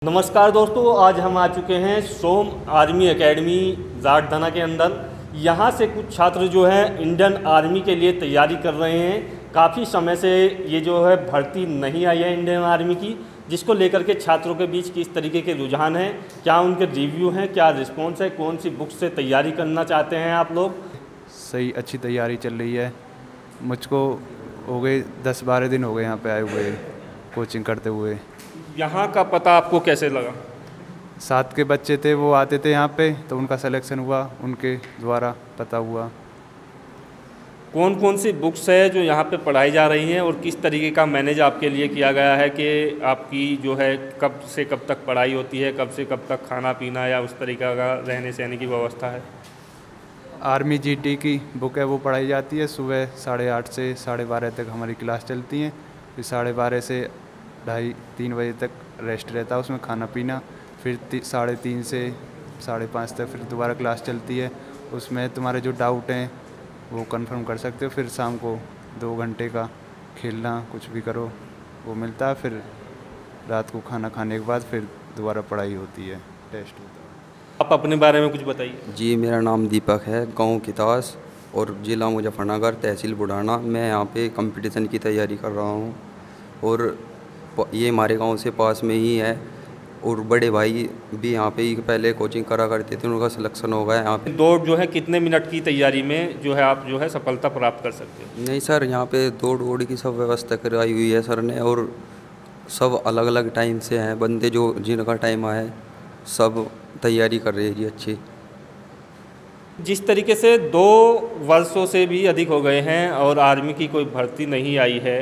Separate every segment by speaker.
Speaker 1: नमस्कार दोस्तों, आज हम आ चुके हैं सोम आर्मी एकेडमी जाटधना के अंदर। यहाँ से कुछ छात्र जो हैं इंडियन आर्मी के लिए तैयारी कर रहे हैं। काफ़ी समय से ये जो है भर्ती नहीं आई है इंडियन आर्मी की, जिसको लेकर के छात्रों के बीच किस तरीके के रुझान हैं, क्या उनके रिव्यू हैं, क्या रिस्पॉन्स है, कौन सी बुक से तैयारी करना चाहते हैं आप लोग।
Speaker 2: सही अच्छी तैयारी चल रही है। मुझको हो गए 10-12 दिन हो गए यहाँ पे आए हुए कोचिंग करते हुए।
Speaker 1: यहाँ का पता आपको कैसे लगा?
Speaker 2: साथ के बच्चे थे, वो आते थे यहाँ पे, तो उनका सिलेक्शन हुआ, उनके द्वारा पता हुआ।
Speaker 1: कौन कौन सी बुक्स है जो यहाँ पे पढ़ाई जा रही हैं और किस तरीके का मैनेज आपके लिए किया गया है कि आपकी जो है कब से कब तक पढ़ाई होती है, कब से कब तक खाना पीना या उस तरीके का रहने सहने की व्यवस्था है?
Speaker 2: आर्मी जीडी की बुक है, वो पढ़ाई जाती है। सुबह 8:30 से 12:30 तक हमारी क्लास चलती है। फिर 12:30 से 2:30-3 बजे तक रेस्ट रहता है, उसमें खाना पीना। फिर 3:30 से 5:30 तक फिर दोबारा क्लास चलती है। उसमें तुम्हारे जो डाउट हैं वो कंफर्म कर सकते हो। फिर शाम को 2 घंटे का खेलना कुछ भी करो वो मिलता है। फिर रात को खाना खाने के बाद फिर दोबारा पढ़ाई होती है, टेस्ट होता है।
Speaker 1: आप अपने बारे में कुछ बताइए।
Speaker 3: जी, मेरा नाम दीपक है, गांव कितास और ज़िला मुजफ्फरनगर, तहसील बुढ़ाना। मैं यहाँ पे कंपटीशन की तैयारी कर रहा हूँ और ये हमारे गांव से पास में ही है। और बड़े भाई भी यहाँ पे ही पहले कोचिंग करा करते थे, उनका सिलेक्शन हो गया यहाँ पे।
Speaker 1: दौड़ जो है कितने मिनट की तैयारी में जो है आप जो है सफलता प्राप्त कर सकते हो?
Speaker 3: नहीं सर, यहाँ पे दौड़ की सब व्यवस्था कराई हुई है सर ने, और सब अलग अलग टाइम से हैं बंदे, जो जिनका टाइम आए सब तैयारी कर रहे हैं जी अच्छी।
Speaker 1: जिस तरीके से 2 वर्षों से भी अधिक हो गए हैं और आर्मी की कोई भर्ती नहीं आई है,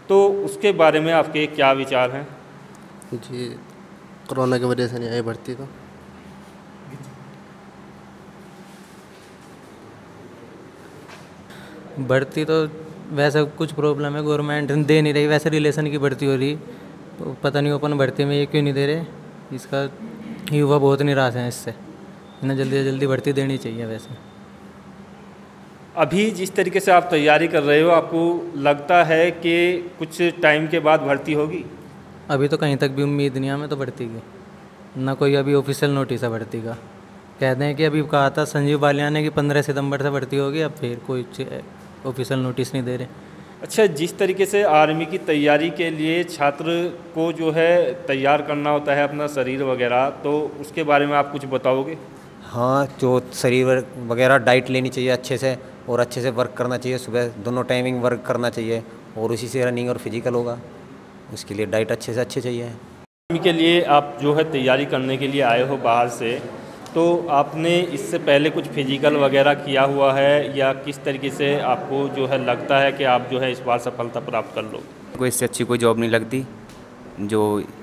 Speaker 1: तो उसके बारे में आपके क्या विचार हैं?
Speaker 4: जी, कोरोना की वजह से नहीं आई भर्ती तो।
Speaker 5: भर्ती तो वैसा कुछ प्रॉब्लम है, गवर्नमेंट दे नहीं रही। वैसे रिलेशन की भर्ती हो रही, तो पता नहीं ओपन भर्ती में ये क्यों नहीं दे रहे। इसका युवा बहुत निराश हैं इससे। इन्हें जल्दी से जल्दी भर्ती देनी चाहिए। वैसे
Speaker 1: अभी जिस तरीके से आप तैयारी कर रहे हो, आपको लगता है कि कुछ टाइम के बाद भर्ती होगी?
Speaker 5: अभी तो कहीं तक भी उम्मीद नहीं है हमें तो भर्ती की, ना कोई अभी ऑफिशियल नोटिस है भर्ती का। कहते हैं कि अभी कहा था संजीव बालियान ने कि 15 सितंबर से भर्ती होगी, अब फिर कोई ऑफिशियल नोटिस नहीं दे रहे।
Speaker 1: अच्छा, जिस तरीके से आर्मी की तैयारी के लिए छात्र को जो है तैयार करना होता है अपना शरीर वगैरह, तो उसके बारे में आप कुछ बताओगे?
Speaker 6: हाँ, जो शरीर वगैरह डाइट लेनी चाहिए अच्छे से, और अच्छे से वर्क करना चाहिए। सुबह दोनों टाइमिंग वर्क करना चाहिए, और उसी से रनिंग और फिजिकल होगा। उसके लिए डाइट अच्छे से अच्छी चाहिए।
Speaker 1: आर्मी के लिए आप जो है तैयारी करने के लिए आए हो बाहर से, तो आपने इससे पहले कुछ फिजिकल वगैरह किया हुआ है, या किस तरीके से आपको जो है लगता है कि आप जो है इस बार सफलता प्राप्त कर लो?
Speaker 7: कोई इससे अच्छी कोई जॉब नहीं लगती। जो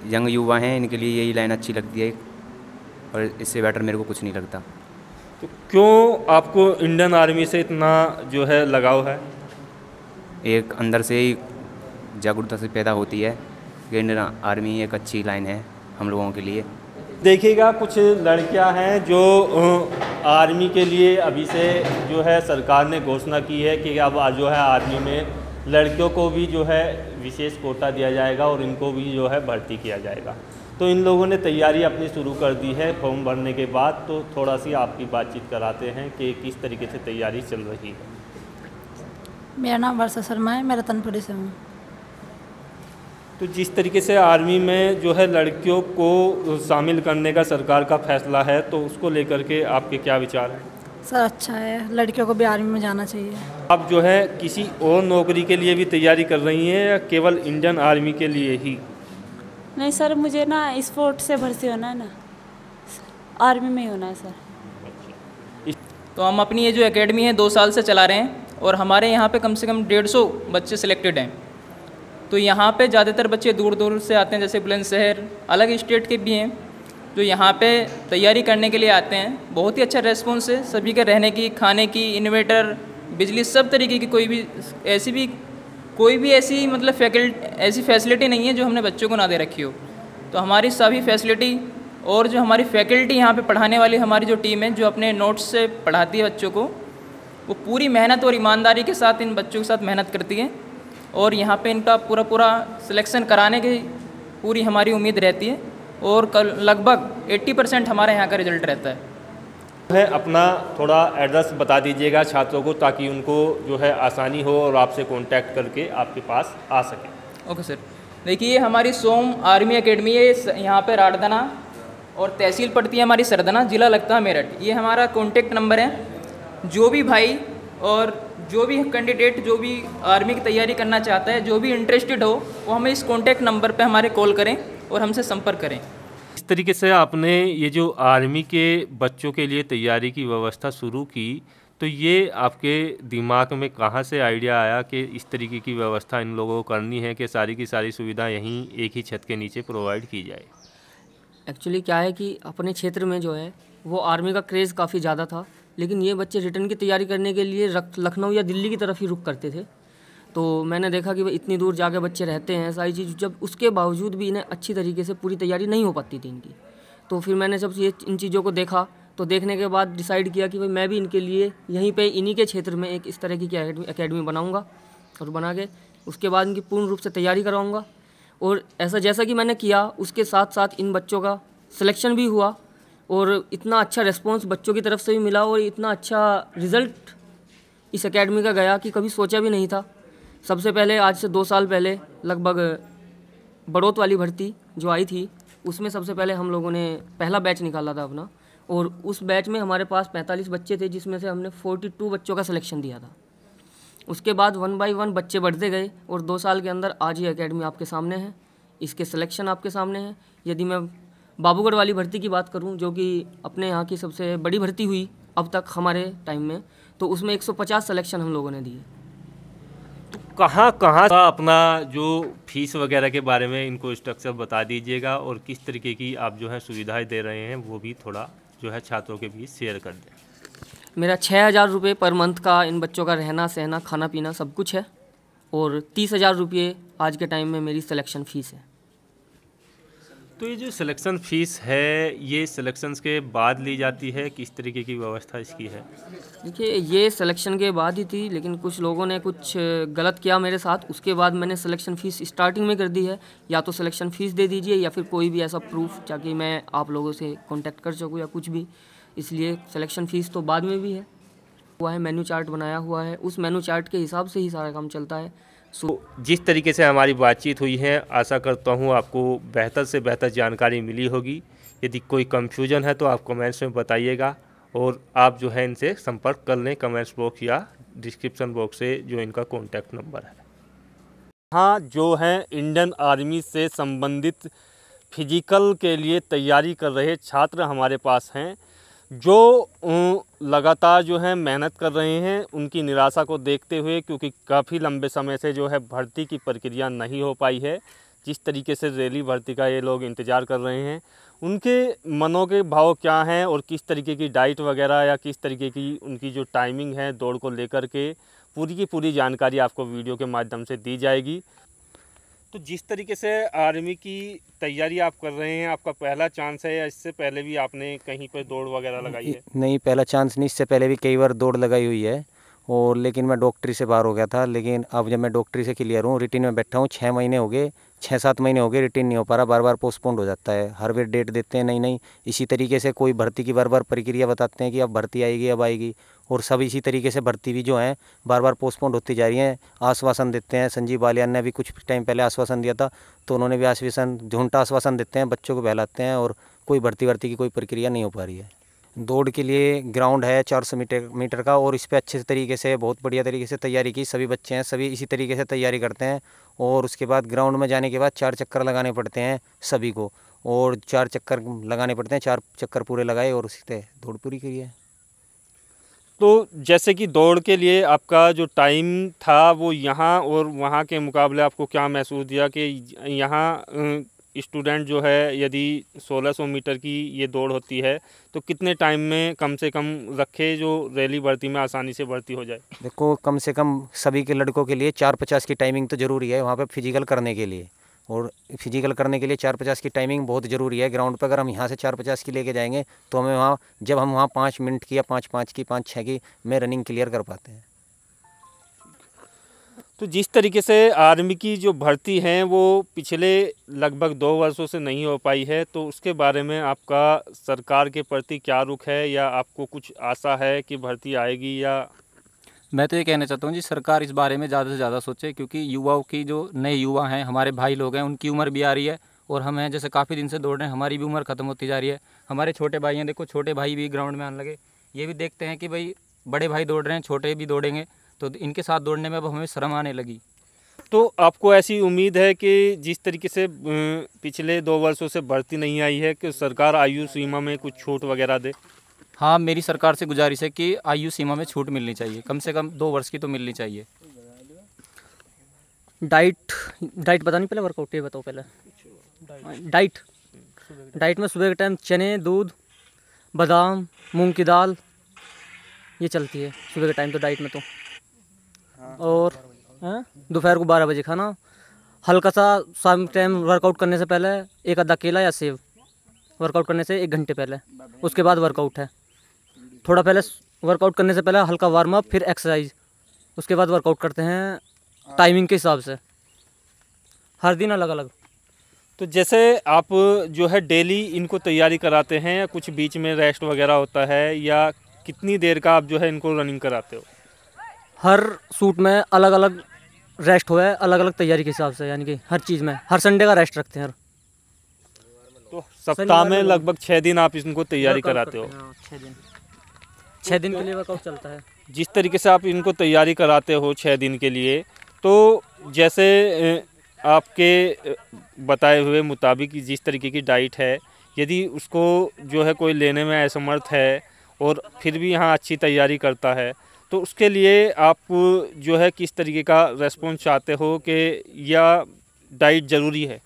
Speaker 7: यंग युवा हैं इनके लिए यही लाइन अच्छी लगती है, और इससे बेटर मेरे को कुछ नहीं लगता।
Speaker 1: तो क्यों आपको इंडियन आर्मी से इतना जो है लगाव है?
Speaker 7: एक अंदर से ही जागरूकता से पैदा होती है कि इंडियन आर्मी एक अच्छी लाइन है हम लोगों के लिए।
Speaker 1: देखिएगा, कुछ लड़कियां हैं जो आर्मी के लिए अभी से जो है सरकार ने घोषणा की है कि अब जो है आर्मी में लड़कियों को भी जो है विशेष कोटा दिया जाएगा और इनको भी जो है भर्ती किया जाएगा। तो इन लोगों ने तैयारी अपनी शुरू कर दी है फॉर्म भरने के बाद। तो थोड़ा सी आपकी बातचीत कराते हैं कि किस तरीके से तैयारी चल रही है।
Speaker 8: मेरा नाम वर्षा शर्मा है, मैं रतनपुरी से हूँ।
Speaker 1: तो जिस तरीके से आर्मी में जो है लड़कियों को शामिल करने का सरकार का फैसला है, तो उसको लेकर के आपके क्या विचार हैं?
Speaker 8: सर अच्छा है, लड़कियों को भी आर्मी में जाना चाहिए।
Speaker 1: आप जो है किसी और नौकरी के लिए भी तैयारी कर रही हैं या केवल इंडियन आर्मी के लिए ही?
Speaker 9: नहीं सर, मुझे ना स्पोर्ट से भर्ती होना है ना, आर्मी में ही होना है सर।
Speaker 10: तो हम अपनी ये जो एकेडमी है 2 साल से चला रहे हैं, और हमारे यहाँ पे कम से कम 150 बच्चे सिलेक्टेड हैं। तो यहाँ पे ज़्यादातर बच्चे दूर दूर से आते हैं, जैसे बुलंदशहर, अलग स्टेट के भी हैं जो यहाँ पे तैयारी करने के लिए आते हैं। बहुत ही अच्छा रेस्पॉन्स है सभी के रहने की, खाने की, इन्वर्टर, बिजली, सब तरीके की। कोई भी ऐसी मतलब ऐसी फैसिलिटी नहीं है जो हमने बच्चों को ना दे रखी हो। तो हमारी सभी फैसिलिटी और जो हमारी फैकल्टी यहाँ पे पढ़ाने वाली हमारी जो टीम है, जो अपने नोट्स से पढ़ाती है बच्चों को, वो पूरी मेहनत और ईमानदारी के साथ इन बच्चों के साथ मेहनत करती है। और यहाँ पे इनका पूरा सिलेक्शन कराने की पूरी हमारी उम्मीद रहती है। और लगभग 80% हमारे यहाँ का रिजल्ट रहता है।
Speaker 1: अपना थोड़ा एड्रेस बता दीजिएगा छात्रों को, ताकि उनको जो है आसानी हो और आपसे कांटेक्ट करके आपके पास आ सके।
Speaker 10: ओके सर, देखिए हमारी सोम आर्मी एकेडमी है यहाँ पे राठदाना, और तहसील पड़ती है हमारी सरदना, ज़िला लगता है मेरठ। ये हमारा कॉन्टेक्ट नंबर है। जो भी भाई और जो भी कैंडिडेट जो भी आर्मी की तैयारी करना चाहता है, जो भी इंटरेस्टेड हो, वो हमें इस कॉन्टेक्ट नंबर पे हमारे कॉल करें और हमसे संपर्क करें।
Speaker 1: इस तरीके से आपने ये जो आर्मी के बच्चों के लिए तैयारी की व्यवस्था शुरू की, तो ये आपके दिमाग में कहाँ से आइडिया आया कि इस तरीके की व्यवस्था इन लोगों को करनी है कि सारी की सारी सुविधा यहीं एक ही छत के नीचे प्रोवाइड की जाए?
Speaker 11: एक्चुअली क्या है कि अपने क्षेत्र में जो है वो आर्मी का क्रेज़ काफ़ी ज़्यादा था, लेकिन ये बच्चे रिटर्न की तैयारी करने के लिए लखनऊ या दिल्ली की तरफ ही रुक करते थे। तो मैंने देखा कि भाई इतनी दूर जाके बच्चे रहते हैं सारी चीज़, जब उसके बावजूद भी इन्हें अच्छी तरीके से पूरी तैयारी नहीं हो पाती थी इनकी। तो फिर मैंने जब ये इन चीज़ों को देखा, तो देखने के बाद डिसाइड किया कि भाई मैं भी इनके लिए यहीं पे इन्हीं के क्षेत्र में एक इस तरह की एकेडमी बनाऊँगा, और बना के उसके बाद इनकी पूर्ण रूप से तैयारी करवाऊँगा। और ऐसा जैसा कि मैंने किया, उसके साथ साथ इन बच्चों का सिलेक्शन भी हुआ, और इतना अच्छा रिस्पॉन्स बच्चों की तरफ से भी मिला, और इतना अच्छा रिज़ल्ट इस एकेडमी का गया कि कभी सोचा भी नहीं था। सबसे पहले आज से 2 साल पहले लगभग बड़ौत वाली भर्ती जो आई थी, उसमें सबसे पहले हम लोगों ने पहला बैच निकाला था अपना, और उस बैच में हमारे पास 45 बच्चे थे, जिसमें से हमने 42 बच्चों का सिलेक्शन दिया था। उसके बाद 1 बाय 1 बच्चे बढ़ते गए, और 2 साल के अंदर आज ये एकेडमी आपके सामने है, इसके सिलेक्शन आपके सामने हैं। यदि मैं बाबूगढ़ वाली भर्ती की बात करूं, जो कि अपने यहाँ की सबसे बड़ी भर्ती हुई अब तक हमारे टाइम में, तो उसमें 150 सिलेक्शन हम लोगों ने दिए।
Speaker 1: तो कहाँ का अपना जो फीस वगैरह के बारे में इनको स्ट्रक्चर बता दीजिएगा, और किस तरीके की आप जो है सुविधाएं दे रहे हैं वो भी थोड़ा जो है छात्रों के बीच शेयर कर दें।
Speaker 11: मेरा 6,000 रुपये पर मंथ का इन बच्चों का रहना सहना खाना पीना सब कुछ है, और 30,000 रुपये आज के टाइम में मेरी सिलेक्शन फ़ीस है।
Speaker 1: तो ये जो सिलेक्शन फ़ीस है, ये सिलेक्शंस के बाद ली जाती है, किस तरीके की व्यवस्था इसकी है?
Speaker 11: देखिए, ये सिलेक्शन के बाद ही थी, लेकिन कुछ लोगों ने कुछ गलत किया मेरे साथ। उसके बाद मैंने सिलेक्शन फ़ीस स्टार्टिंग में कर दी है। या तो सिलेक्शन फ़ीस दे दीजिए, या फिर कोई भी ऐसा प्रूफ ताकि मैं आप लोगों से कांटेक्ट कर सकूँ या कुछ भी। इसलिए सिलेक्शन फ़ीस तो बाद में भी है, हुआ है, मेन्यू चार्ट बनाया हुआ है, उस मेन्यू चार्ट के हिसाब से ही सारा काम चलता है।
Speaker 1: जिस तरीके से हमारी बातचीत हुई है, आशा करता हूँ आपको बेहतर से बेहतर जानकारी मिली होगी। यदि कोई कंफ्यूजन है तो आप कमेंट्स में बताइएगा, और आप जो है इनसे संपर्क कर लें कमेंट्स बॉक्स या डिस्क्रिप्शन बॉक्स से, जो इनका कॉन्टैक्ट नंबर है। हाँ, जो है इंडियन आर्मी से संबंधित फिजिकल के लिए तैयारी कर रहे छात्र हमारे पास हैं, जो लगातार जो है मेहनत कर रहे हैं। उनकी निराशा को देखते हुए, क्योंकि काफ़ी लंबे समय से जो है भर्ती की प्रक्रिया नहीं हो पाई है, जिस तरीके से रैली भर्ती का ये लोग इंतज़ार कर रहे हैं, उनके मनों के भाव क्या हैं, और किस तरीके की डाइट वगैरह या किस तरीके की उनकी जो टाइमिंग है दौड़ को लेकर के, पूरी की पूरी जानकारी आपको वीडियो के माध्यम से दी जाएगी। तो जिस तरीके से आर्मी की तैयारी आप कर रहे हैं, आपका पहला चांस है या इससे पहले भी आपने कहीं पर दौड़ वगैरह लगाई है?
Speaker 6: नहीं, पहला चांस नहीं, इससे पहले भी कई बार दौड़ लगाई हुई है, और लेकिन मैं डॉक्टरी से बाहर हो गया था। लेकिन अब जब मैं डॉक्टरी से क्लियर हूँ, रिटिन में बैठा हूँ, 6 महीने हो गए, 6-7 महीने हो गए, रिटिन नहीं हो पा रहा, बार बार पोस्टपोन्ड हो जाता है। हर बार डेट देते हैं, नहीं। इसी तरीके से कोई भर्ती की बार बार प्रक्रिया बताते हैं कि अब भर्ती आएगी, अब आएगी, और सब इसी तरीके से भर्ती भी जो है बार बार पोस्टपोन्ड होती जा रही हैं। आश्वासन देते हैं, संजीव बालियान ने भी कुछ टाइम पहले आश्वासन दिया था, तो उन्होंने भी आश्वासन, झूठा आश्वासन देते हैं, बच्चों को बहलाते हैं, और कोई भर्ती की कोई प्रक्रिया नहीं हो पा रही है। दौड़ के लिए ग्राउंड है 400 मीटर का, और इस पर अच्छे तरीके से, बहुत बढ़िया तरीके से तैयारी की। सभी बच्चे हैं, सभी इसी तरीके से तैयारी करते हैं, और उसके बाद ग्राउंड में जाने के बाद 4 चक्कर लगाने पड़ते हैं सभी को, और 4 चक्कर लगाने पड़ते हैं, 4 चक्कर पूरे लगाए और उसी से दौड़ पूरी करी है।
Speaker 1: तो जैसे कि दौड़ के लिए आपका जो टाइम था, वो यहाँ और वहाँ के मुकाबले आपको क्या महसूस दिया कि यहाँ स्टूडेंट जो है, यदि 1600 मीटर की ये दौड़ होती है, तो कितने टाइम में कम से कम रखे जो रैली भर्ती में आसानी से भर्ती हो जाए?
Speaker 6: देखो, कम से कम सभी के लड़कों के लिए 4:50 की टाइमिंग तो ज़रूरी है वहाँ पे फिजिकल करने के लिए, और फिजिकल करने के लिए 4:50 की टाइमिंग बहुत ज़रूरी है ग्राउंड पर। अगर हम यहाँ से 4:50 की लेके जाएंगे, तो हमें वहाँ, जब हम वहाँ 5 मिनट की या 5:05 की 5:06 की में रनिंग क्लियर कर पाते हैं।
Speaker 1: तो जिस तरीके से आर्मी की जो भर्ती हैं वो पिछले लगभग 2 वर्षों से नहीं हो पाई है, तो उसके बारे में आपका सरकार के प्रति क्या रुख है, या आपको कुछ आशा है कि भर्ती आएगी? या
Speaker 12: मैं तो ये कहना चाहता हूँ जी, सरकार इस बारे में ज़्यादा से ज़्यादा सोचे, क्योंकि युवाओं की जो नए युवा हैं, हमारे भाई लोग हैं, उनकी उम्र भी आ रही है और हम हैं जैसे काफ़ी दिन से दौड़ रहे हैं, हमारी भी उम्र ख़त्म होती जा रही है। हमारे छोटे भाई हैं, देखो छोटे भाई भी ग्राउंड में आने लगे, ये भी देखते हैं कि भाई बड़े भाई दौड़ रहे हैं, छोटे भी दौड़ेंगे, तो इनके साथ दौड़ने में अब हमें शर्म आने लगी।
Speaker 1: तो आपको ऐसी उम्मीद है कि जिस तरीके से पिछले 2 वर्षों से भर्ती नहीं आई है कि सरकार आयु सीमा में कुछ छूट वगैरह दे?
Speaker 12: हाँ, मेरी सरकार से गुजारिश है कि आयु सीमा में छूट मिलनी चाहिए, कम से कम 2 वर्ष की तो मिलनी चाहिए।
Speaker 11: डाइट पता नहीं, पहले वर्कआउट ये बताओ पहले। डाइट में सुबह के टाइम चने, दूध, बादाम, मूंग की दाल ये चलती है सुबह के टाइम तो डाइट में तो। और दोपहर को 12 बजे खाना। हल्का सा शाम टाइम वर्कआउट करने से पहले एक आधा केला या सेब, वर्कआउट करने से 1 घंटे पहले। उसके बाद वर्कआउट है, थोड़ा पहले वर्कआउट करने से पहले हल्का वार्म अप, फिर एक्सरसाइज, उसके बाद वर्कआउट करते हैं टाइमिंग के हिसाब से, हर दिन अलग अलग।
Speaker 1: तो जैसे आप जो है डेली इनको तैयारी कराते हैं या कुछ बीच में रेस्ट वगैरह होता है, या कितनी देर का आप जो है इनको रनिंग कराते हो?
Speaker 11: हर सूट में अलग अलग रेस्ट हुआ है, अलग अलग तैयारी के हिसाब से, यानी कि हर चीज़ में हर संडे का रेस्ट रखते हैं।
Speaker 1: तो सप्ताह में लगभग 6 दिन आप इनको तैयारी कराते हो?
Speaker 11: 6 दिन के लिए वर्कआउट चलता है।
Speaker 1: जिस तरीके से आप इनको तैयारी कराते हो 6 दिन के लिए, तो जैसे आपके बताए हुए मुताबिक जिस तरीके की डाइट है, यदि उसको जो है कोई लेने में असमर्थ है और फिर भी यहाँ अच्छी तैयारी करता है, तो उसके लिए आप जो है किस तरीके का रेस्पॉन्स चाहते हो कि या डाइट ज़रूरी है?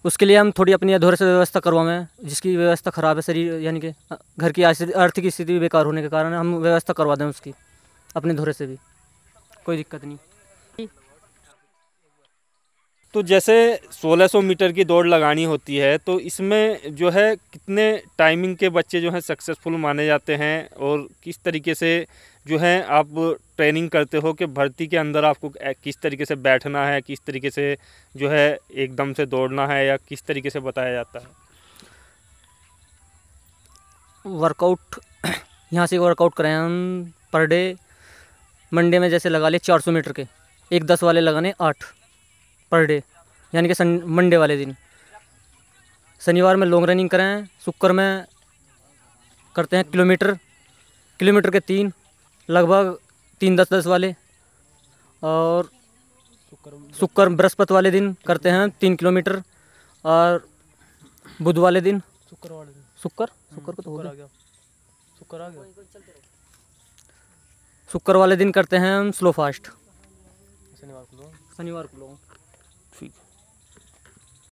Speaker 11: उसके लिए हम थोड़ी अपनी अधूरे से व्यवस्था करवाएं, जिसकी व्यवस्था ख़राब है शरीर, यानी कि घर की आर्थिक स्थिति बेकार होने के कारण हम व्यवस्था करवा दें उसकी अपने धोरे से भी, कोई दिक्कत नहीं।
Speaker 1: तो जैसे 1600 मीटर की दौड़ लगानी होती है, तो इसमें जो है कितने टाइमिंग के बच्चे जो हैं सक्सेसफुल माने जाते हैं, और किस तरीके से जो है आप ट्रेनिंग करते हो कि भर्ती के अंदर आपको किस तरीके से बैठना है, किस तरीके से जो है एकदम से दौड़ना है, या किस तरीके से बताया जाता है?
Speaker 11: वर्कआउट यहाँ से वर्कआउट करें हम पर डे, मंडे में जैसे लगा ले 400 मीटर के, 1-10 वाले लगाने 8 पर डे, यानी कि मंडे वाले दिन। शनिवार में लॉन्ग रनिंग करें, शुक्र में करते हैं किलोमीटर के 3, लगभग 3-10 वाले, और शुक्र बृहस्पति वाले दिन करते हैं 3 किलोमीटर, और बुध वाले दिन शुक्र को तो हो गया, शुक्र वाले दिन करते हैं हम स्लो फास्ट, शनिवार को ठीक।